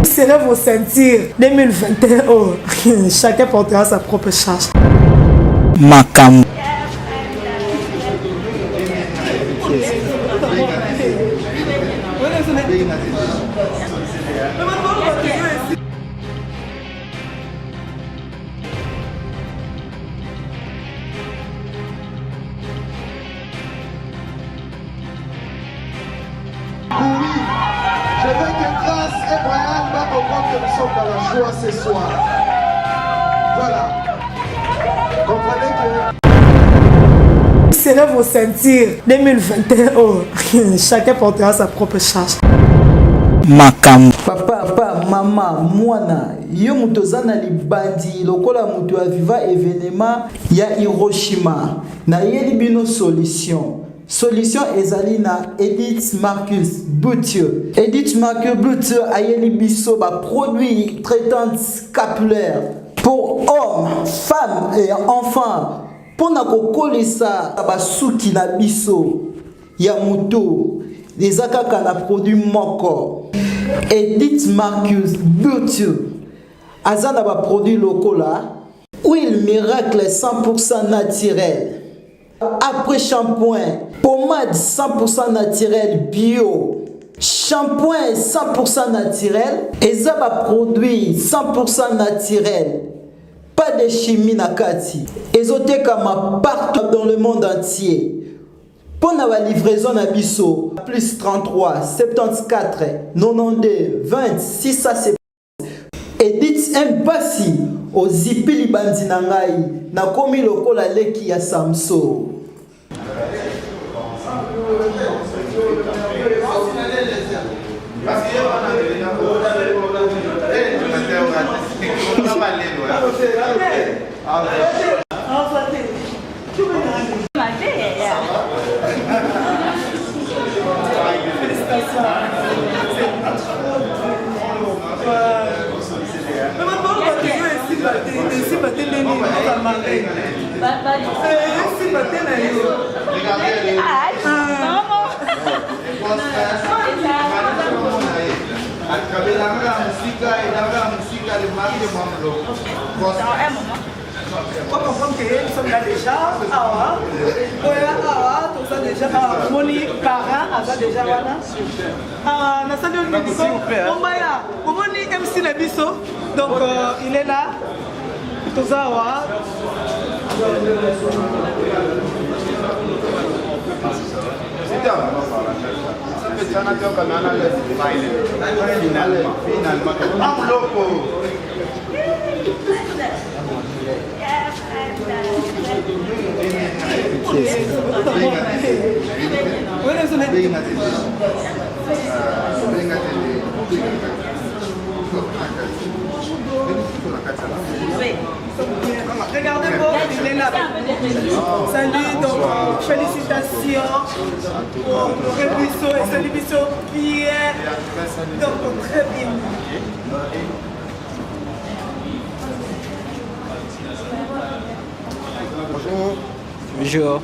Serrez vos ceintures. 2021, oh, chacun portera sa propre charge. Makam. Je veux que Grâce et Brian va comprendre que nous sommes dans la joie ce soir. Voilà. Comprenez que... Serrez vos ceintures. 2021, oh, chacun portera sa propre charge. Makam. Papa, maman, mwana, yo mutozana libandi lokola mutu aviva événement ya Hiroshima. Na yeli bino solution. Solution ezali na Edith Marcus Boutieux. Edith Marcus Boutieux a yeli biso ba produit traitant scapulaire pour hommes, femmes et enfants. Pour na kokolisa ba suki na biso ya mutu. Les akaka na produit moko. Edith Marcus Boutieux. Azana ba produit lokola. Huile miracle 100% naturel. Après shampoing, pommade 100% naturel bio. Shampoing 100% naturel. Et ça va produit 100% naturel. Pas de chimie nakati. Ezoteka partout dans le monde entier. Pour la livraison na biso, plus 33 74 92 20 670. Edith Mpasi au zipili bandi na ngai na komi lokola leki ya Samso. Faut comprendre que nous sommes là déjà. Déjà. Moni parent, déjà. MC Nabiso. Donc il est là. Regardez-moi, il est là. Salut, donc félicitations pour le Buisson et salut Buisson Pierre. Donc très bien. Bonjour. Bonjour.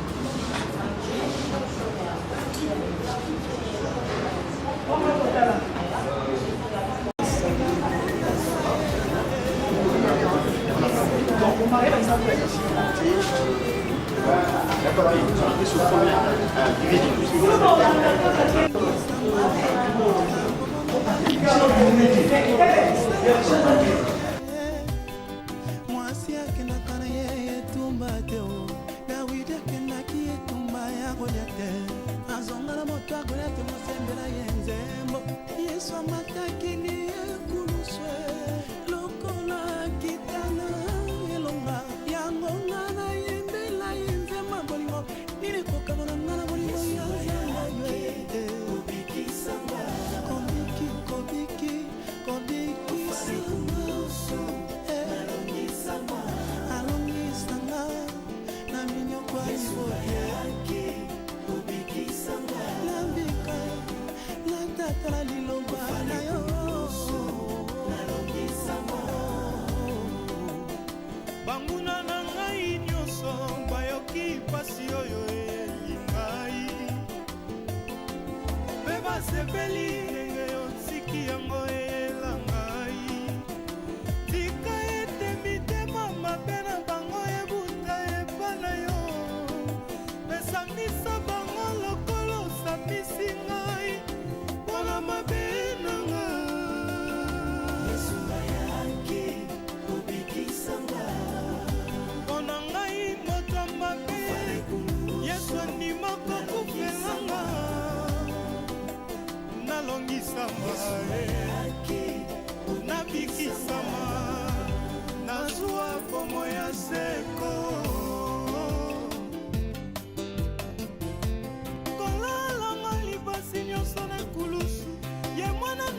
Sepeli,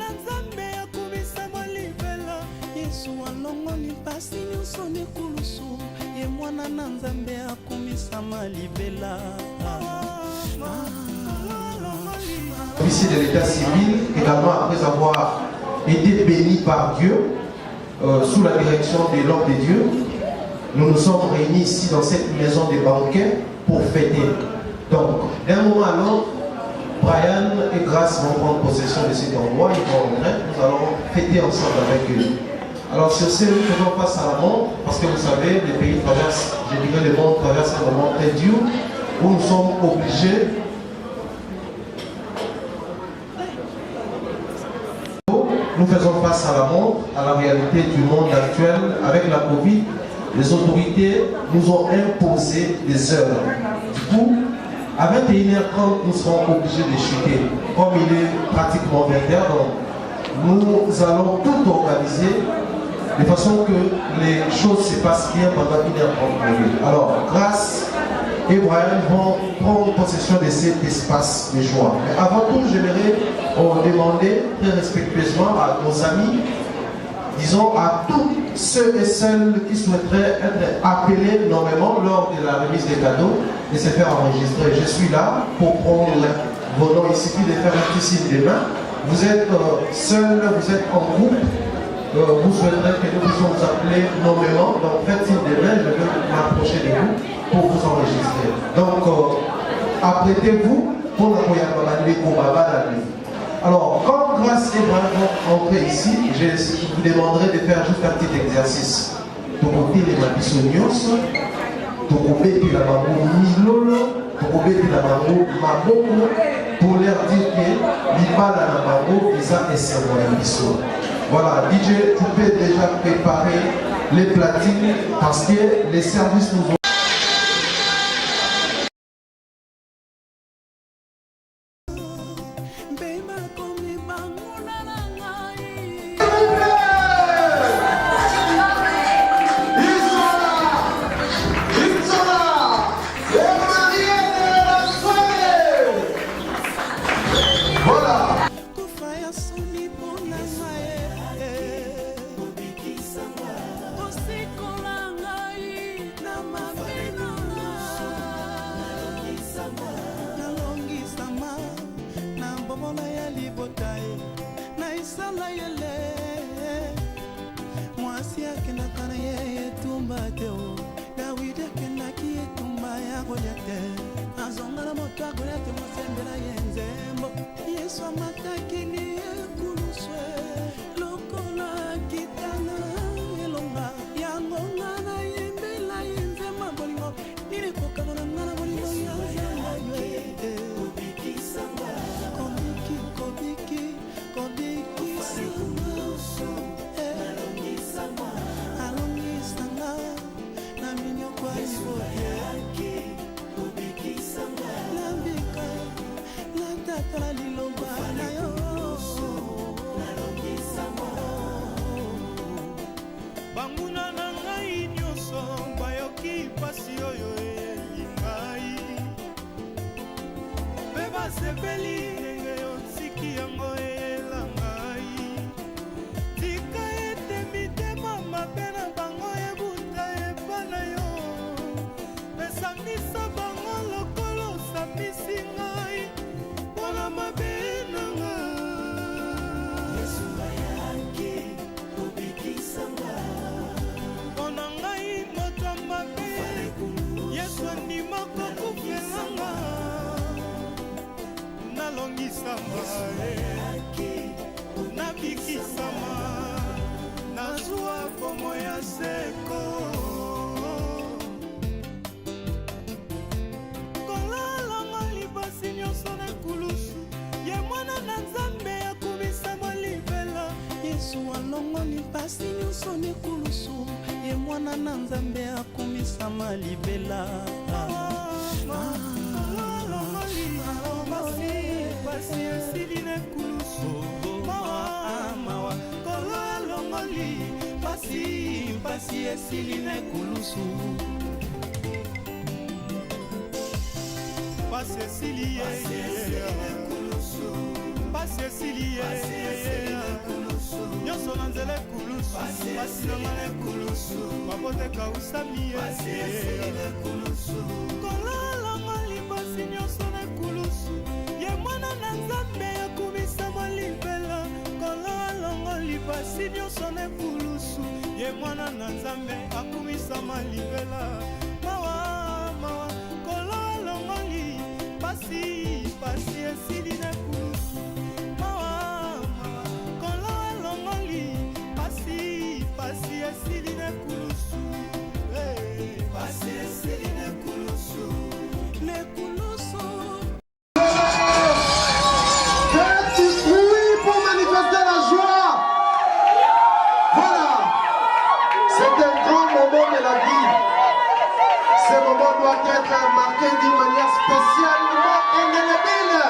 na nzambe akumisa molibela yesu alongoli mpasi nyonso nekulusu ye mwana na nzambe akumisa malibela. Officier de l'état civil, également après avoir été béni par Dieu, sous la direction de l'homme de Dieu, nous nous sommes réunis ici dans cette maison de banquet pour fêter. Donc, d'un moment à l'autre, Brian et Grace vont prendre possession de cet endroit, ils vont rentrer, nous allons fêter ensemble avec eux. Alors sur ce, nous faisons face à la montre, parce que vous savez, les pays traversent, je dirais le monde traverse un moment très dur, où nous sommes obligés nous faisons face à la montre, à la réalité du monde actuel. Avec la Covid, les autorités nous ont imposé des heures. Du coup, à 21h30, nous serons obligés de chuter. Comme il est pratiquement 20h, donc nous allons tout organiser de façon que les choses se passent bien pendant 1h30. Alors, Grace et Brian vont prendre possession de cet espace de joie. Mais avant tout, j'aimerais demander très respectueusement à nos amis, disons à tous ceux et celles qui souhaiteraient être appelés nommément lors de la remise des cadeaux, de se faire enregistrer. Je suis là pour prendre vos noms. Il suffit de faire un petit signe des mains. Vous êtes seul, vous êtes en groupe. Vous souhaiterez que nous puissions vous appeler nommément. Donc faites signe des mains, je vais m'approcher de vous pour vous enregistrer. Donc apprêtez-vous pour la Alors, quand Grace et Brian vont entrer ici, je vous demanderai de faire juste un petit exercice. Tokote les mabisonios, tokobeti la mamou milolo, tokobeti la mamou maboko, pour leur dire que l'ibala la mamou, isa et c'est mon biso. Voilà, DJ, tu peux déjà préparer les platines parce que les services nous ont. Pas Cécilie, nangane kulusu maboteka usami kolalanga libasi nyonso na kulusu ye mwana na nzambe akumisama libela kolalanga libasi nyonso na kulusu ye mwana na nzambe akumisama libela mawa mawa kolalanga libasi pasi esili na kulusu mawa mawa kolalanga libasi pasi esili na kulusu pasi esili na kulusu ne kulusu. Faites du bruit pour manifester la joie. Voilà. C'est un grand moment de la vie. Ce moment doit être marqué d'une manière spécialement indélébile.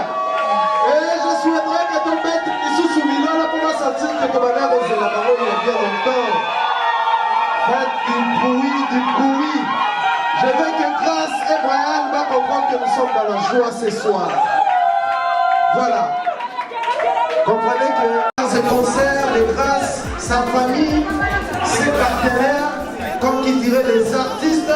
Et je souhaiterais que ton maître ici sous milieu là pour sentir que ton mère c'est la parole il y a bien longtemps. Faites du bruit, du bruit. Je veux que Grâce et Brian va comprendre que nous sommes dans la joie ce soir. Voilà. Comprenez que dans ce concert, les Grâces, sa famille, ses partenaires, comme qui dirait les artistes,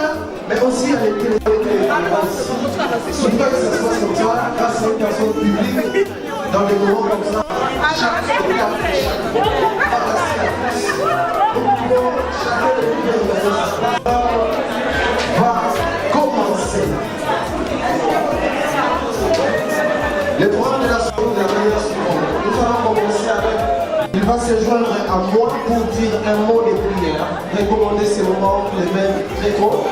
mais aussi avec les surtout que ça se passe comme ça, grâce à une personne publique, dans des moments comme ça, chaque spectacle, chaque va commencer. Les programmes de la seconde de la manière suivante. Nous allons commencer avec. Il va se joindre à moi pour dire un mot de prière, recommander ces moments les mêmes très courts.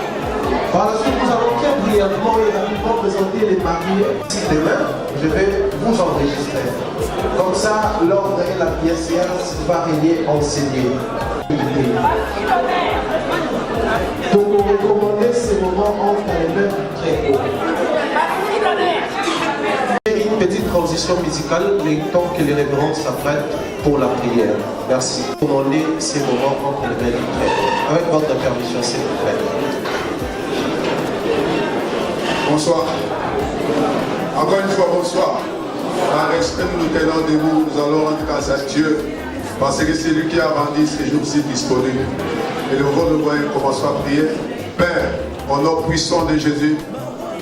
Par la suite, nous allons très brièvement et rapidement présenter les mariés. Demain, je vais vous enregistrer. Comme ça, l'ordre et la pièce va régner enseigné. Donc, pour recommander ces moments entre les mêmes très courts. Une petite transition musicale, le temps que les révérences s'apprêtent pour la prière. Merci. Commandez ces moments entre les mêmes très courts. Avec votre permission, s'il vous plaît. Bonsoir. Encore une fois, bonsoir. En respect, nous nous tenons debout, nous allons rendre grâce à Dieu, parce que c'est lui qui a rendu ces jours-ci disponibles. Et le rôle de moyen commençons à prier. Père, au nom puissant de Jésus,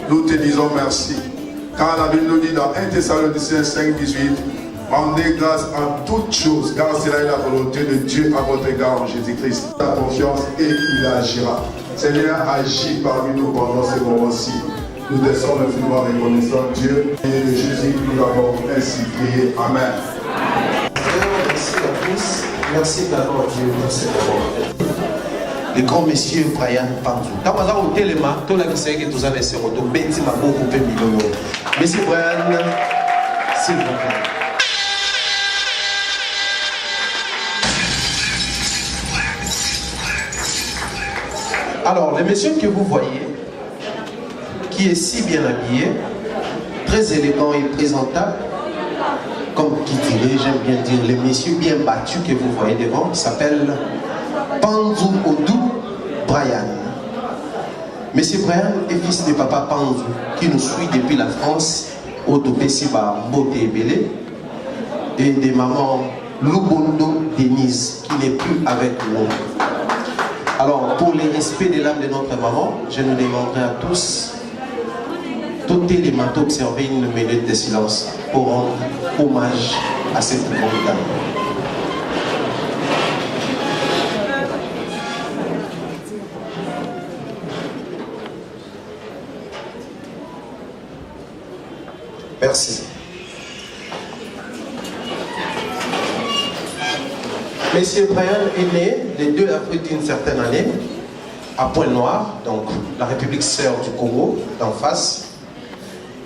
nous te disons merci. Car la Bible nous dit dans 1 Thessaloniciens 5, 18, rendez grâce en toutes choses, car c'est là la volonté de Dieu à votre égard en Jésus-Christ. La confiance et il agira. Seigneur, agis parmi nous pendant ces moments-ci. Nous te sommes infiniment reconnaissants, Dieu, et de Jésus, nous avons ainsi prié. Amen. Merci à tous. Merci d'abord Dieu pour ce moment. Le grand monsieur Brian Panzou. Quand on a au téléma, tout le monde sait que tous les séros, tout Betty m'a beaucoup fait millions. Monsieur Brian, s'il vous plaît. Alors, le monsieur que vous voyez, qui est si bien habillé, très élégant et présentable, comme qui dirait, j'aime bien dire, le monsieur bien battu que vous voyez devant, qui s'appelle Panzou Odou Brian. Monsieur Brian est fils de papa Panzou, qui nous suit depuis la France, Odou Bessiba Boté Belé, et de maman Lubondo Denise, qui n'est plus avec nous. Alors, pour le respect de l'âme de notre maman, je nous demanderai à tous, tout élément d'observer une minute de silence pour rendre hommage à cette grande dame. Merci. Monsieur Brian est né le 2 avril d'une certaine année à Pointe-Noire, donc la République sœur du Congo, d'en face,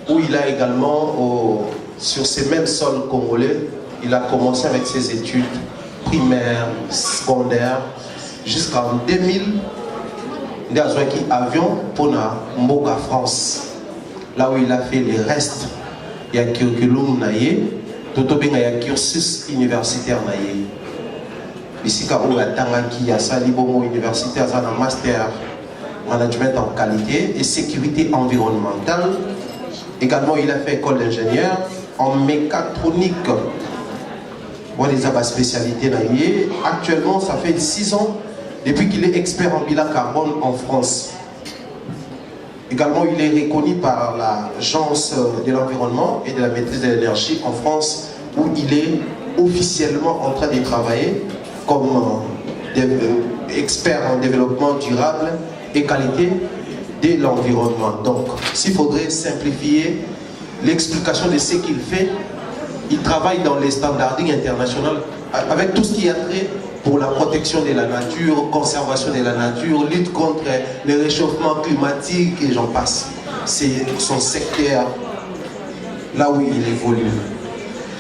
où il a également, sur ces mêmes sols congolais, il a commencé avec ses études primaires, secondaires, jusqu'en 2000, il a joué avion pour la Mboka France, là où il a fait les restes. Il y a curriculum naïe, tout au bien il y a cursus universitaire naïe. Ici, quand on a Tangaki, à Salibomo universitaire, un master management en qualité et sécurité environnementale. Également, il a fait école d'ingénieur en mécatronique. Bon, les abats spécialités naïe. Actuellement, ça fait 6 ans depuis qu'il est expert en bilan carbone en France. Également, il est reconnu par l'Agence de l'environnement et de la maîtrise de l'énergie en France, où il est officiellement en train de travailler comme expert en développement durable et qualité de l'environnement. Donc, s'il faudrait simplifier l'explication de ce qu'il fait, il travaille dans les standarding internationaux avec tout ce qui a trait pour la protection de la nature, conservation de la nature, lutte contre le réchauffement climatique et j'en passe. C'est son secteur là où il évolue.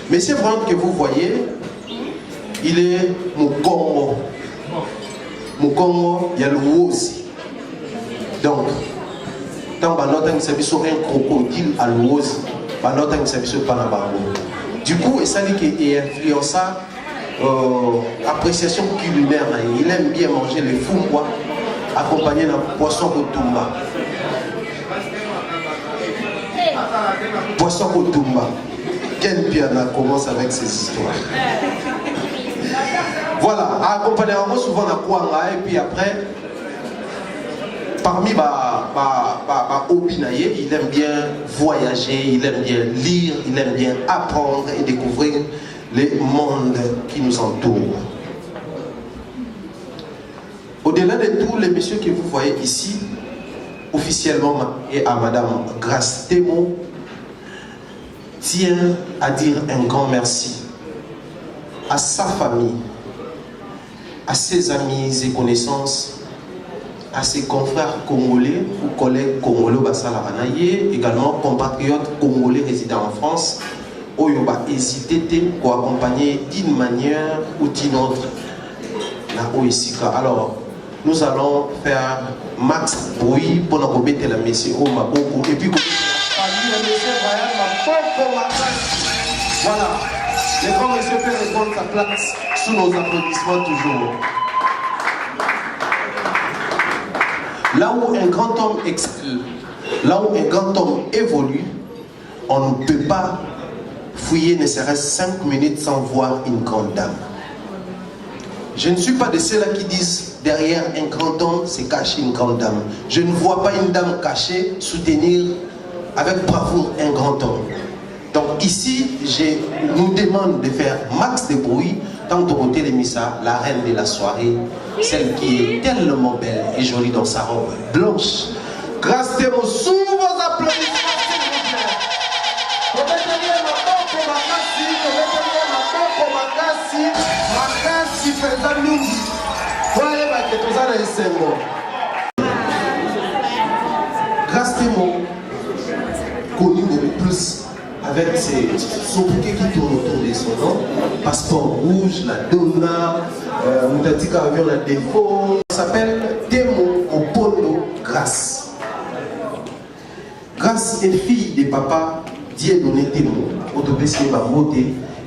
Mais c'est vrai que vous voyez, il est Mukongo. Mukongo, il y a le aussi. Donc, tant que ça un crocodile à l'ose, du coup, et ça dit qu'il influence appréciation culinaire. Il aime bien manger les fumwa accompagné d'un poisson kotumba. Poisson kotumba. Ken Piana commence avec ces histoires. Voilà, accompagné souvent à Kouanga et puis après, parmi Obinaye, il aime bien voyager, il aime bien lire, il aime bien apprendre et découvrir les mondes qui nous entourent. Au-delà de tous les messieurs que vous voyez ici, officiellement et à Madame Grace Temo, tient à dire un grand merci à sa famille, à ses amis et connaissances, à ses confrères congolais ou collègues congolais Bassalaranaye, également compatriotes congolais résidant en France, où il va hésiter pour accompagner d'une manière ou d'une autre la OISICA. Alors, nous allons faire max bruit pour nous remettre la messieurs au Maboko et puis voilà, les grands messieurs peuvent prendre sa place sous nos applaudissements toujours. Là où un grand homme excelle, là où un grand homme évolue, on ne peut pas fouiller ne serait-ce 5 minutes sans voir une grande dame. Je ne suis pas de ceux-là qui disent derrière un grand homme se cache une grande dame. Je ne vois pas une dame cachée soutenir avec bravoure un grand homme. Donc ici, je nous demande de faire max de bruit tant de côté de Missa, la reine de la soirée, celle qui est tellement belle et jolie dans sa robe blanche. Grâce à vos sous vos applaudissements, s'il vous plaît. Grâce à moi, connu beaucoup plus avec son bouquet qui tourne autour de son nom, passeport rouge, la Donna, Moutatika avion la défaut, s'appelle Temo Opondo Grâce. Grâce est fille de papa Dieudonné Temo, Autobesque Bambote.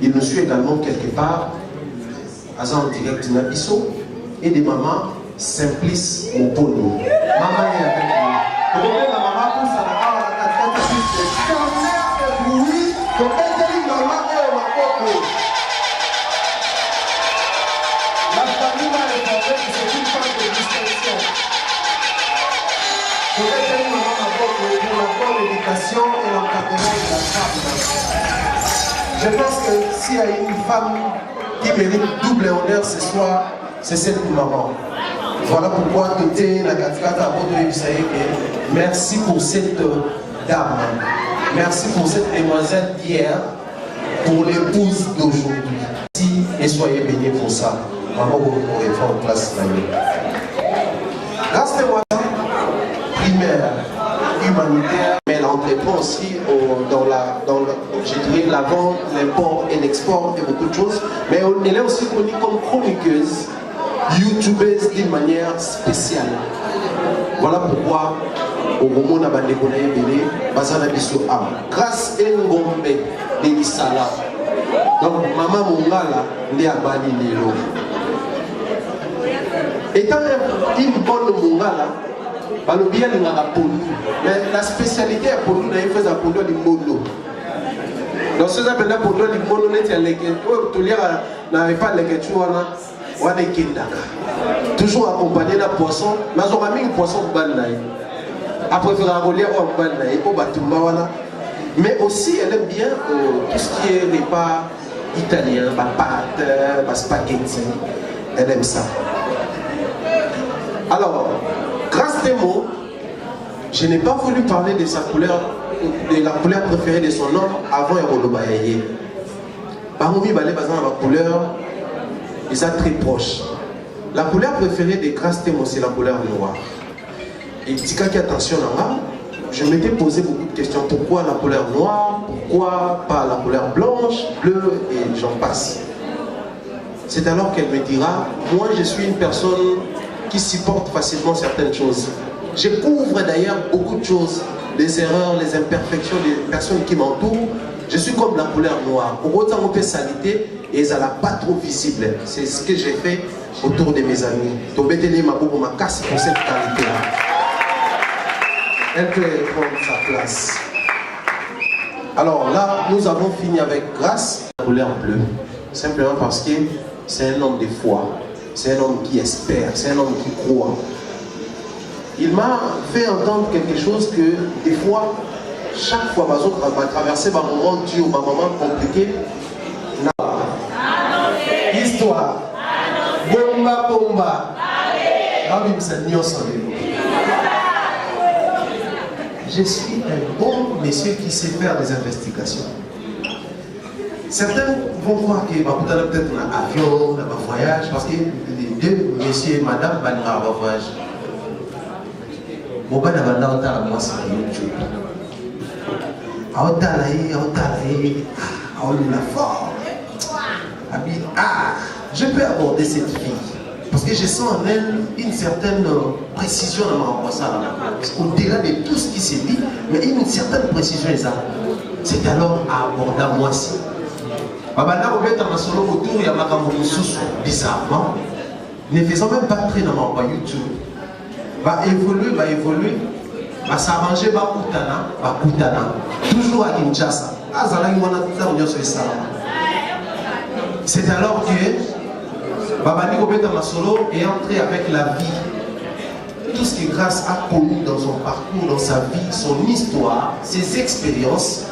Il nous suit également quelque part, en direct Nabiso, et de maman Simplice Opondo. Maman est avec nous. La maman pousse à la barre à la tête. Oui, comme elle dit, maman est au Makoko. La famille m'a informé que c'est une femme de distinction. Comme elle dit, maman Makoko pour la bonne éducation et l'encadrement de la femme. Je pense que s'il y a une femme qui mérite double honneur ce soir, c'est celle de maman. Voilà pourquoi tout est la Katikata à votre merci pour cette dame. Merci pour cette demoiselle d'hier, pour l'épouse d'aujourd'hui. Merci et soyez bénis pour ça. Maman, vous pourrez faire en place grâce à moi, primaire, humanitaire, mais elle entreprend aussi dans la vente, l'import et l'export et beaucoup de choses. Mais elle est aussi connue comme chroniqueuse, youtubeuse d'une manière spéciale. Voilà pourquoi au moment où on a belé, grâce à Ngombe de Isala. Donc maman Mongala n'est à Bani Nilo. Étant une bonne Mongala, mais la spécialité est pour nous d'aller faire pour nous du mono. Donc ce qu'on appelle pour nous du mono, n'avait pas les questions. wana ekendaka toujours accompagné na poisson nazwaka mingi poisson mobali na ye apréférera kolia oyo mobali na ye po batumba wana. Mais aussi elle aime bien tout ce qui est repas italien, pâtes, spaghetti, elle aime ça. Alors, grâce des mots, je n'ai pas voulu parler de sa couleur, de la couleur préférée de son homme avant Erolobayaye. Baroumi Balé, par exemple, la couleur, ils sont très proches. La couleur préférée de Grâce Temo, c'est la couleur noire. Et Tika qui attention là, je m'étais posé beaucoup de questions. Pourquoi la couleur noire? Pourquoi pas la couleur blanche, bleue et j'en passe? C'est alors qu'elle me dira, moi je suis une personne qui supporte facilement certaines choses. Je couvre d'ailleurs beaucoup de choses, les erreurs, les imperfections des personnes qui m'entourent. Je suis comme la couleur noire. Pour autant, on peut s'aliter et ça n'est pas trop visible. C'est ce que j'ai fait autour de mes amis. Tobeteli Maboko m'a cassé pour cette qualité-là. Elle peut prendre sa place. Alors là, nous avons fini avec Grâce, la couleur bleue. Simplement parce que c'est un homme de foi. C'est un homme qui espère. C'est un homme qui croit. Il m'a fait entendre quelque chose que des fois, chaque fois que va traverser ma moment dur, ma moment compliqué, histoire, bomba bomba, je suis un bon monsieur qui sait faire des investigations. Certains vont croire que peut-être un avion, un voyage, parce que les deux messieurs et madame vont avoir un voyage. Bon, ben, moi, c'est YouTube. Je peux aborder cette fille parce que je sens en elle une certaine précision dans ma voix. Au-delà de tout ce qui s'est dit, mais une certaine précision. C'est alors à aborder moi aussi. Babana Robert dans ma solo autour, il y a ma caméra sous bizarrement. Ne faisant même pas très dans ma YouTube. Va évoluer, va s'arranger, va koutana, toujours à Kinshasa. C'est alors que Babani Robeta Masolo est entré avec la vie. Tout ce que Grâce a connu dans son parcours, dans sa vie, son histoire, ses expériences,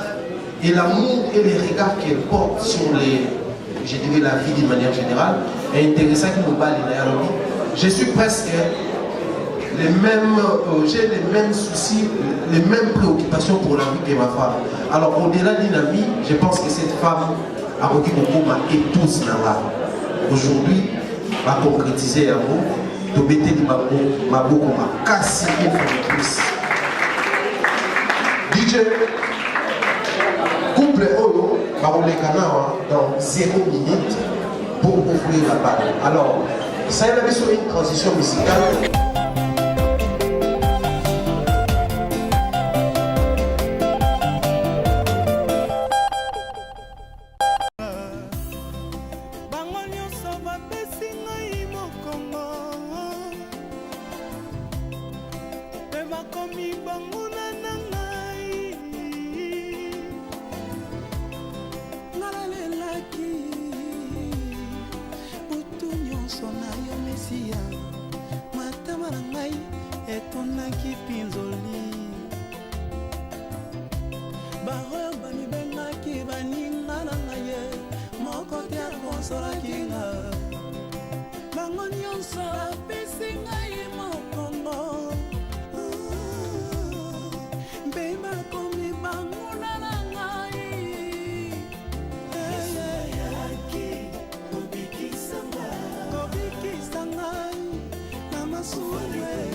et l'amour et les regards qu'elle porte sur je dirais la vie d'une manière générale, est intéressant qu'il nous parle. Je suis presque j'ai les mêmes soucis, les mêmes préoccupations pour la vie que ma femme. Alors au-delà d'une amie, je pense que cette femme a beaucoup ma épouse là. Aujourd'hui, va concrétiser un mot, de mettre ma beaucoup ma casse une fois de plus. DJ, couple Oyo, Barolé Kana, dans 0 minutes pour ouvrir la balle. Alors, ça y est, sur une transition musicale. Sweet.